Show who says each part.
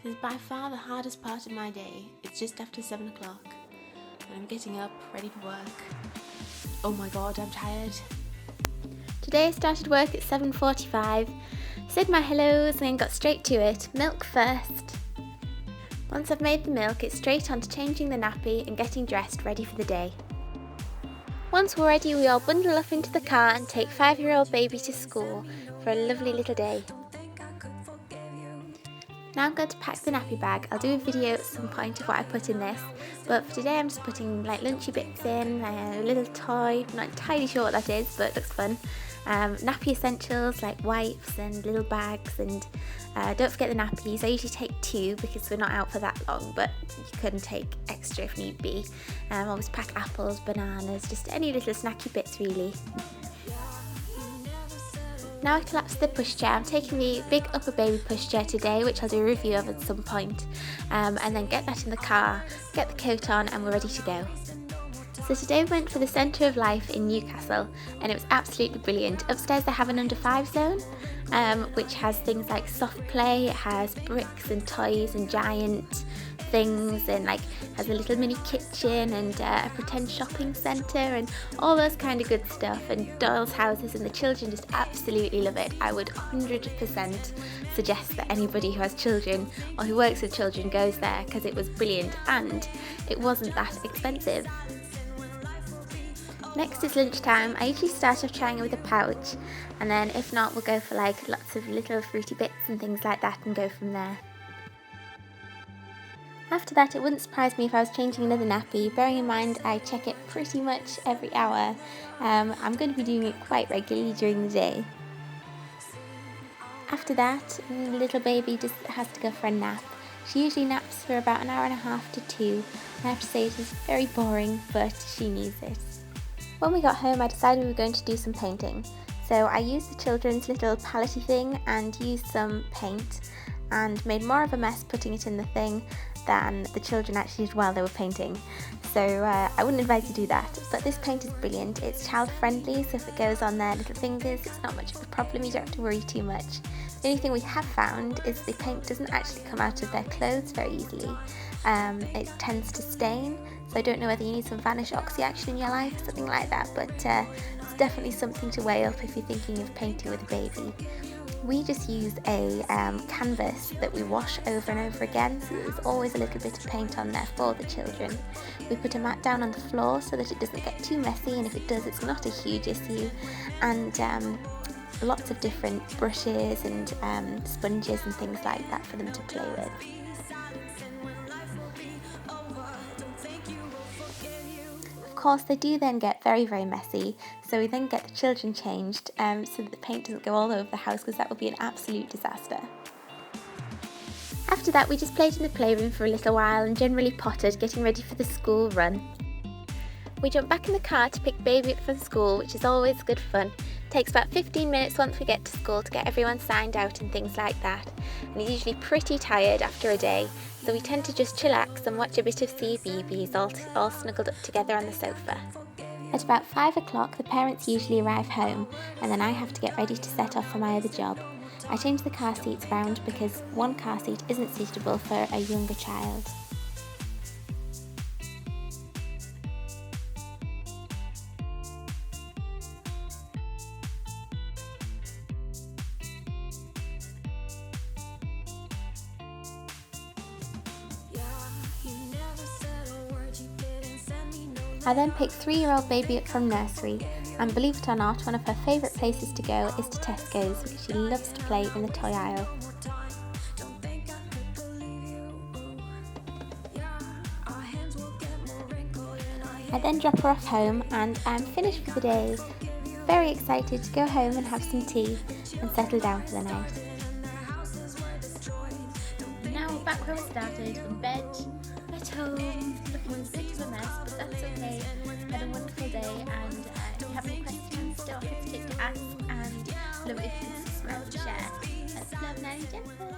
Speaker 1: This is by far the hardest part of my day. It's just after 7 o'clock and I'm getting up, ready for work. Oh my god, I'm tired.
Speaker 2: Today I started work at 7:45, said my hellos and then got straight to it. Milk first. Once I've made the milk, it's straight on to changing the nappy and getting dressed ready for the day. Once we're ready, we all bundle up into the car and take 5-year-old baby to school for a lovely little day. Now I'm going to pack the nappy bag. I'll do a video at some point of what I put in this, but for today I'm just putting like lunchy bits in, a little toy, I'm not entirely sure what that is, but it looks fun. Nappy essentials like wipes and little bags, and don't forget the nappies. I usually take 2 because we're not out for that long, but you can take extra if need be. Always pack apples, bananas, just any little snacky bits really. Now I collapsed the pushchair. I'm taking the big upper baby pushchair today, which I'll do a review of at some point, and then get that in the car, get the coat on, and we're ready to go. So today we went for the Centre of Life in Newcastle and it was absolutely brilliant. Upstairs they have an under 5 zone, which has things like soft play, it has bricks and toys and giant things, and like has a little mini kitchen and a pretend shopping centre and all those kind of good stuff, and dolls houses, and the children just absolutely love it. I would 100% suggest that anybody who has children or who works with children goes there because it was brilliant and it wasn't that expensive. Next is lunchtime. I usually start off trying it with a pouch, and then if not we'll go for like lots of little fruity bits and things like that and go from there. After that, it wouldn't surprise me if I was changing another nappy, bearing in mind I check it pretty much every hour. I'm going to be doing it quite regularly during the day. After that, the little baby just has to go for a nap. She usually naps for about an hour and a half to 2. I have to say it is very boring, but she needs it. When we got home, I decided we were going to do some painting. So I used the children's little palette-y thing and used some paint and made more of a mess putting it in the thing than the children actually did while they were painting. So I wouldn't advise you to do that. But this paint is brilliant. It's child friendly, so if it goes on their little fingers, it's not much of a problem. You don't have to worry too much. The only thing we have found is the paint doesn't actually come out of their clothes very easily. It tends to stain, so I don't know whether you need some Vanish Oxy action in your life, something like that, but it's definitely something to weigh up if you're thinking of painting with a baby. We just use a canvas that we wash over and over again, so there's always a little bit of paint on there for the children. We put a mat down on the floor so that it doesn't get too messy, and if it does, it's not a huge issue, and lots of different brushes and sponges and things like that for them to play with. Of course, they do then get very, very messy, so we then get the children changed so that the paint doesn't go all over the house, because that would be an absolute disaster. After that, we just played in the playroom for a little while and generally pottered, getting ready for the school run. We jump back in the car to pick baby up from school, which is always good fun. It takes about 15 minutes once we get to school to get everyone signed out and things like that, and he's usually pretty tired after a day, so we tend to just chillax and watch a bit of CBeebies all snuggled up together on the sofa. At about 5 o'clock the parents usually arrive home, and then I have to get ready to set off for my other job. I change the car seats round because one car seat isn't suitable for a younger child. I then picked 3-year-old baby up from nursery, and believe it or not, one of her favourite places to go is to Tesco's because she loves to play in the toy aisle. I then drop her off home and I'm finished for the day. Very excited to go home and have some tea and settle down for the night.
Speaker 1: Now we're back where we started, in bed, at home, looking a bit of a mess, but that's okay. Had a wonderful day, and if you have any questions, don't hesitate to ask, and love it if you can subscribe and share. That's love, Nanny Jennifer.